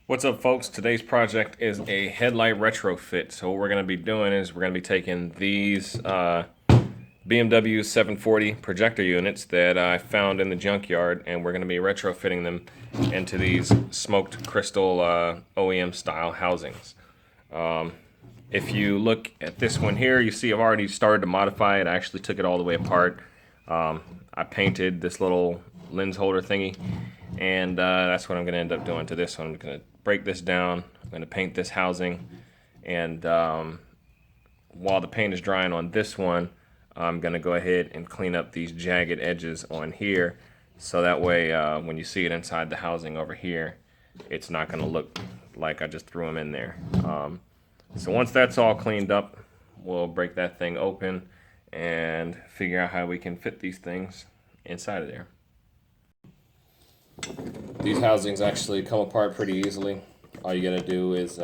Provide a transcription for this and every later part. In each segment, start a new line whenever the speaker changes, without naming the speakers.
What's up, folks? Today's project is a headlight retrofit. So what we're going to be doing is we're going to be taking these BMW 740 projector units that I found in the junkyard, and we're going to be retrofitting them into these smoked crystal OEM style housings. If you look at this one here, you see I've already started to modify it. I actually took it all the way apart. I painted this little lens holder thingy, and that's what I'm going to end up doing to this one. I'm going to break this down. I'm going to paint this housing, and while the paint is drying on this one, I'm going to go ahead and clean up these jagged edges on here, so that way when you see it inside the housing over here, it's not going to look like I just threw them in there. So once that's all cleaned up, we'll break that thing open and figure out how we can fit these things inside of there. These housings actually come apart pretty easily. All you gotta do is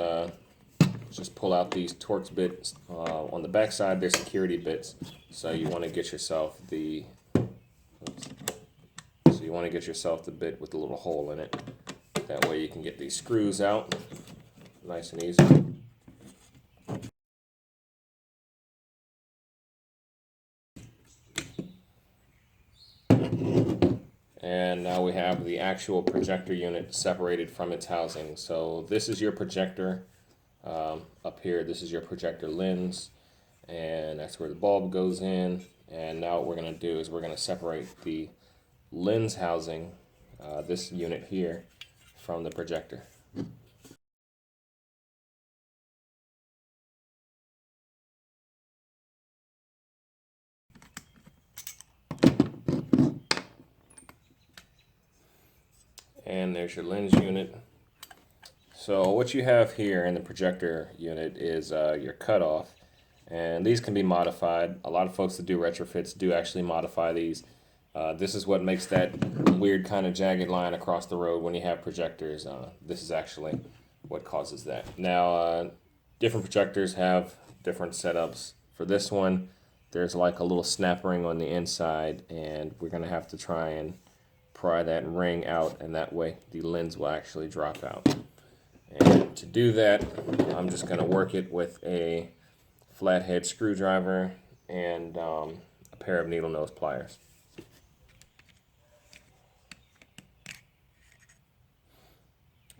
just pull out these Torx bits. On the back side, they're security bits, so you want to get yourself the bit with the little hole in it. That way you can get these screws out nice and easy. And now we have the actual projector unit separated from its housing. So this is your projector. Up here, this is your projector lens, and that's where the bulb goes in. And now what we're going to do is we're going to separate the lens housing, this unit here, from the projector. And there's your lens unit. So what you have here in the projector unit is your cutoff, and these can be modified. A lot of folks that do retrofits do actually modify these. This is what makes that weird kind of jagged line across the road when you have projectors. This is actually what causes that. Now, different projectors have different setups. For this one, there's like a little snap ring on the inside, and we're going to have to try and pry that ring out, and that way the lens will actually drop out. And to do that, I'm just going to work it with a flathead screwdriver and a pair of needle nose pliers.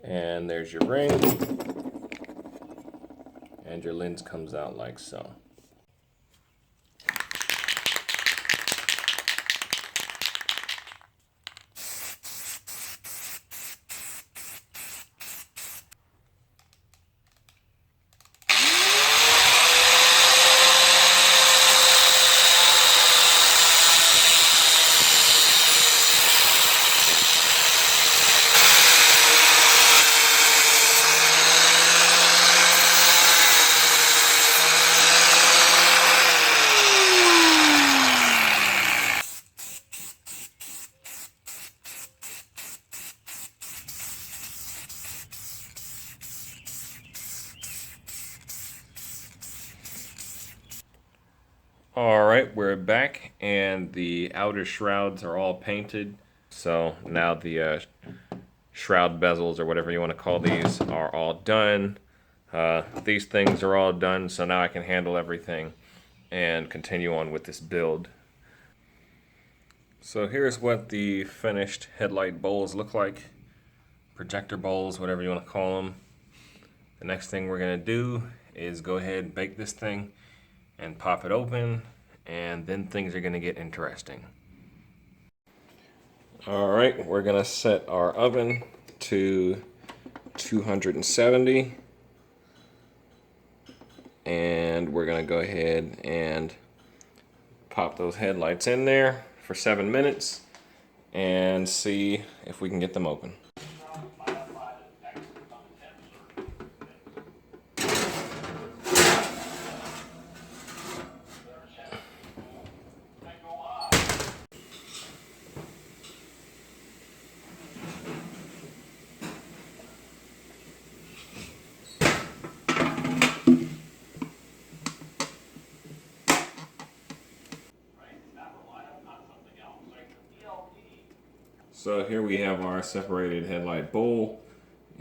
And there's your ring, and your lens comes out like so. Alright, we're back, and the outer shrouds are all painted. So now the shroud bezels, or whatever you want to call these, are all done. These things are all done, so now I can handle everything and continue on with this build. So here's what the finished headlight bowls look like. Projector bowls, whatever you want to call them. The next thing we're going to do is go ahead and bake this thing and pop it open, and then things are going to get interesting. Alright, we're going to set our oven to 270, and we're going to go ahead and pop those headlights in there for 7 minutes and see if we can get them open. So here we have our separated headlight bowl,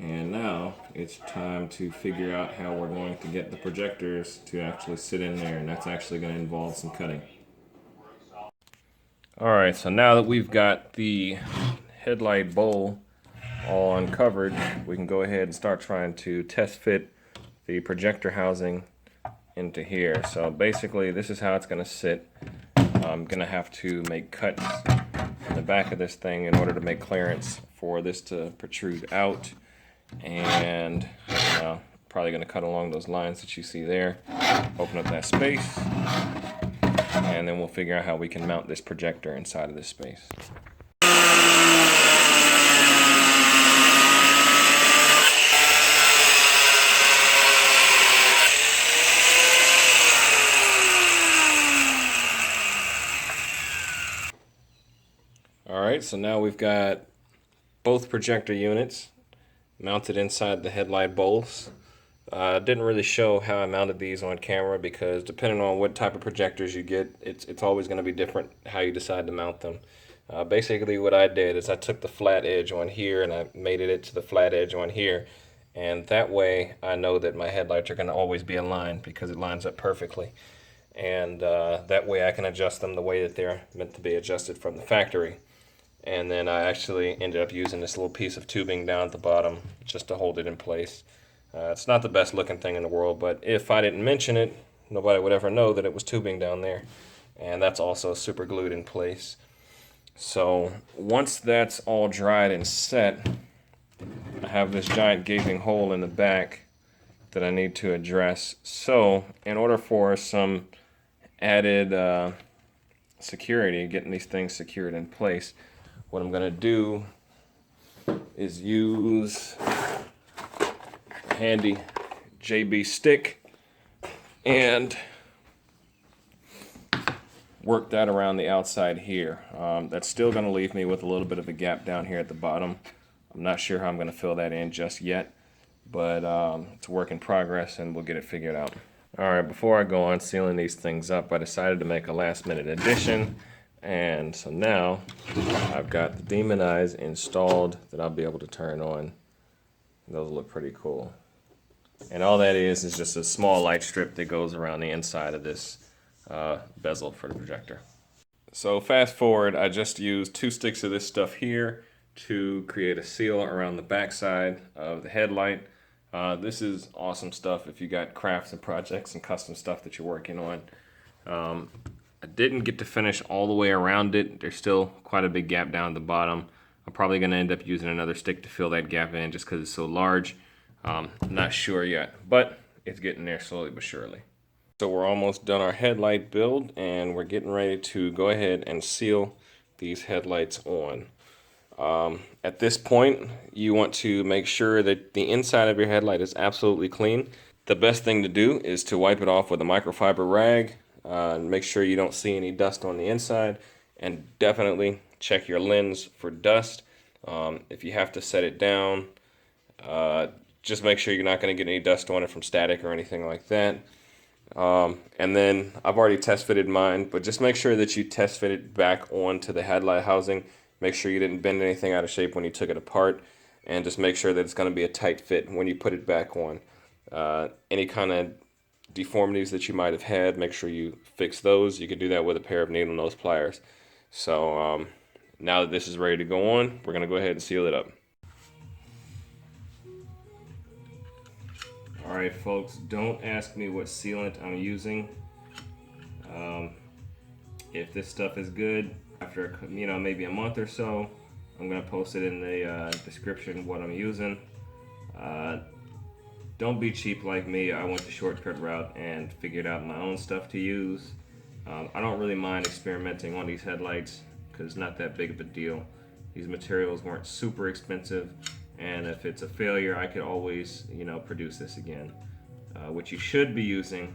And now it's time to figure out how we're going to get the projectors to actually sit in there, and that's actually going to involve some cutting. Alright, so now that we've got the headlight bowl all uncovered, we can go ahead and start trying to test fit the projector housing into here. So basically this is how it's going to sit. I'm going to have to make cuts in the back of this thing in order to make clearance for this to protrude out, and probably going to cut along those lines that you see there, open up that space, and then we'll figure out how we can mount this projector inside of this space. Alright, so now we've got both projector units mounted inside the headlight bowls. Didn't really show how I mounted these on camera because depending on what type of projectors you get, it's always going to be different how you decide to mount them. Basically what I did is I took the flat edge on here and I mated it to the flat edge on here, and that way I know that my headlights are going to always be aligned because it lines up perfectly, and that way I can adjust them the way that they're meant to be adjusted from the factory. And then I actually ended up using this little piece of tubing down at the bottom just to hold it in place. It's not the best looking thing in the world, but if I didn't mention it, nobody would ever know that it was tubing down there. And that's also super glued in place. So once that's all dried and set, I have this giant gaping hole in the back that I need to address. So in order for some added security, getting these things secured in place, what I'm going to do is use a handy JB stick and work that around the outside here. That's still going to leave me with a little bit of a gap down here at the bottom. I'm not sure how I'm going to fill that in just yet, but it's a work in progress and we'll get it figured out. Alright, before I go on sealing these things up, I decided to make a last minute addition. And so now I've got the deamon eyes installed that I'll be able to turn on. Those look pretty cool. And all that is just a small light strip that goes around the inside of this bezel for the projector. So fast forward, I just used 2 sticks of this stuff here to create a seal around the backside of the headlight. This is awesome stuff if you got crafts and projects and custom stuff that you're working on. I didn't get to finish all the way around it. There's still quite a big gap down at the bottom. I'm probably going to end up using another stick to fill that gap in just because it's so large. Not sure yet, but it's getting there slowly but surely. So we're almost done our headlight build and we're getting ready to go ahead and seal these headlights on. At this point, you want to make sure that the inside of your headlight is absolutely clean. The best thing to do is to wipe it off with a microfiber rag. Make sure you don't see any dust on the inside, and definitely check your lens for dust. If you have to set it down, just make sure you're not going to get any dust on it from static or anything like that. And then I've already test fitted mine, but just make sure that you test fit it back onto the headlight housing. Make sure you didn't bend anything out of shape when you took it apart, and just make sure that it's going to be a tight fit when you put it back on. Any kind of deformities that you might have had, make sure you fix those. You can do that with a pair of needle nose pliers. So now that this is ready to go on, we're going to go ahead and seal it up. Alright folks, don't ask me what sealant I'm using. If this stuff is good, after maybe a month or so, I'm going to post it in the description what I'm using. Don't be cheap like me. I went the shortcut route and figured out my own stuff to use. I don't really mind experimenting on these headlights because it's not that big of a deal. These materials weren't super expensive, and if it's a failure, I could always, produce this again. What you should be using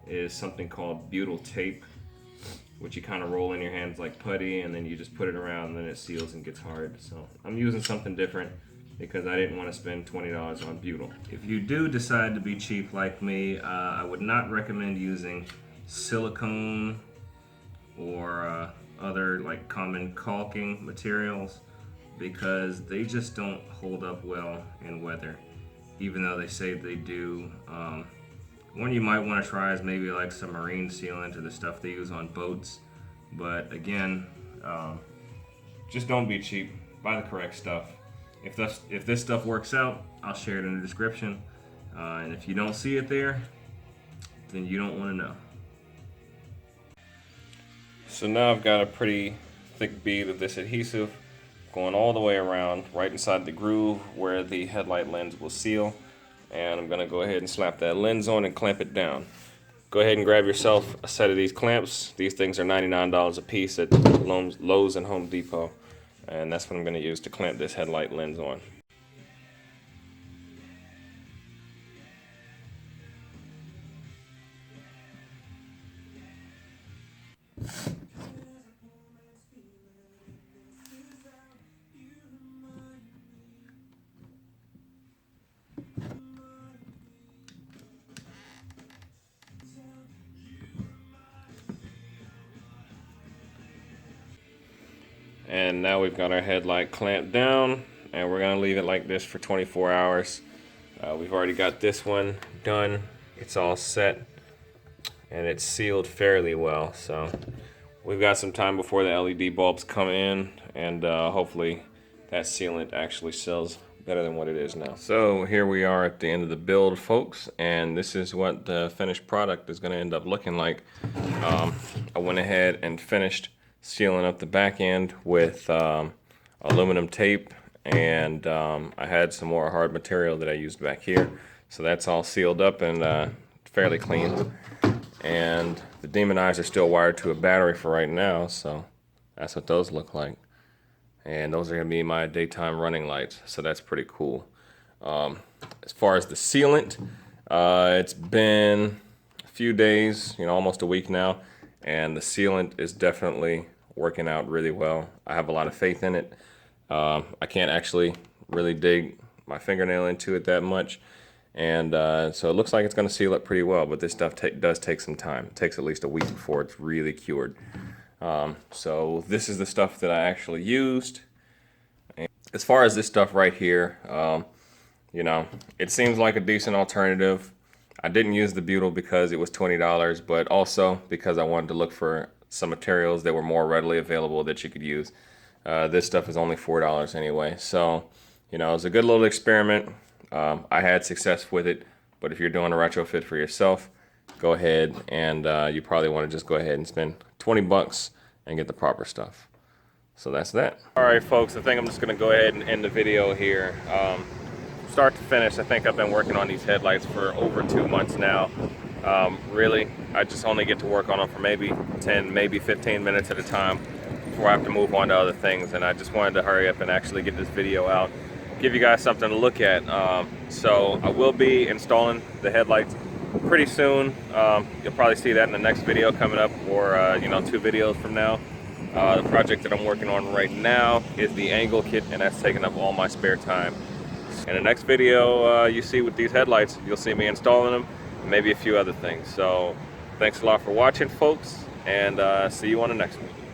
is something called butyl tape, which you kind of roll in your hands like putty, and then you just put it around, and then it seals and gets hard. So I'm using something different because I didn't want to spend $20 on butyl. If you do decide to be cheap like me, I would not recommend using silicone or other like common caulking materials. because they just don't hold up well in weather, even though they say they do. One you might want to try is maybe like some marine sealant or the stuff they use on boats. But again, just don't be cheap. Buy the correct stuff. If this stuff works out, I'll share it in the description. And if you don't see it there, then you don't want to know. So now I've got a pretty thick bead of this adhesive going all the way around right inside the groove where the headlight lens will seal. And I'm going to go ahead and slap that lens on and clamp it down. Go ahead and grab yourself a set of these clamps. These things are $99 a piece at Lowe's and Home Depot. And that's what I'm going to use to clamp this headlight lens on. And now we've got our headlight clamped down, and we're gonna leave it like this for 24 hours. We've already got this one done. It's all set, and it's sealed fairly well. So we've got some time before the LED bulbs come in, and hopefully that sealant actually seals better than what it is now. So here we are at the end of the build, folks, and this is what the finished product is gonna end up looking like. I went ahead and finished sealing up the back end with aluminum tape, and I had some more hard material that I used back here, so that's all sealed up and fairly clean. And the Demon eyes are still wired to a battery for right now, so that's what those look like. And those are going to be my daytime running lights, so that's pretty cool. As far as the sealant, it's been a few days, almost a week now, and the sealant is definitely working out really well. I have a lot of faith in it. I can't actually really dig my fingernail into it that much, and so it looks like it's going to seal up pretty well, but this stuff does take some time. It takes at least a week before it's really cured. So this is the stuff that I actually used. And as far as this stuff right here, it seems like a decent alternative. I didn't use the butyl because it was $20, but also because I wanted to look for some materials that were more readily available that you could use. This stuff is only $4 anyway, so it was a good little experiment. I had success with it, but if you're doing a retrofit for yourself, go ahead and you probably want to just go ahead and spend 20 bucks and get the proper stuff. So that's that. All right, folks, I think I'm just going to go ahead and end the video here. Start to finish, I think I've been working on these headlights for over 2 months now. Really, I just only get to work on them for maybe 10, maybe 15 minutes at a time before I have to move on to other things, and I just wanted to hurry up and actually get this video out, give you guys something to look at. So I will be installing the headlights pretty soon. You'll probably see that in the next video coming up, or 2 videos from now. The project that I'm working on right now is the angle kit, and that's taking up all my spare time. In the next video you see with these headlights, you'll see me installing them, and maybe a few other things. So thanks a lot for watching, folks, and see you on the next one.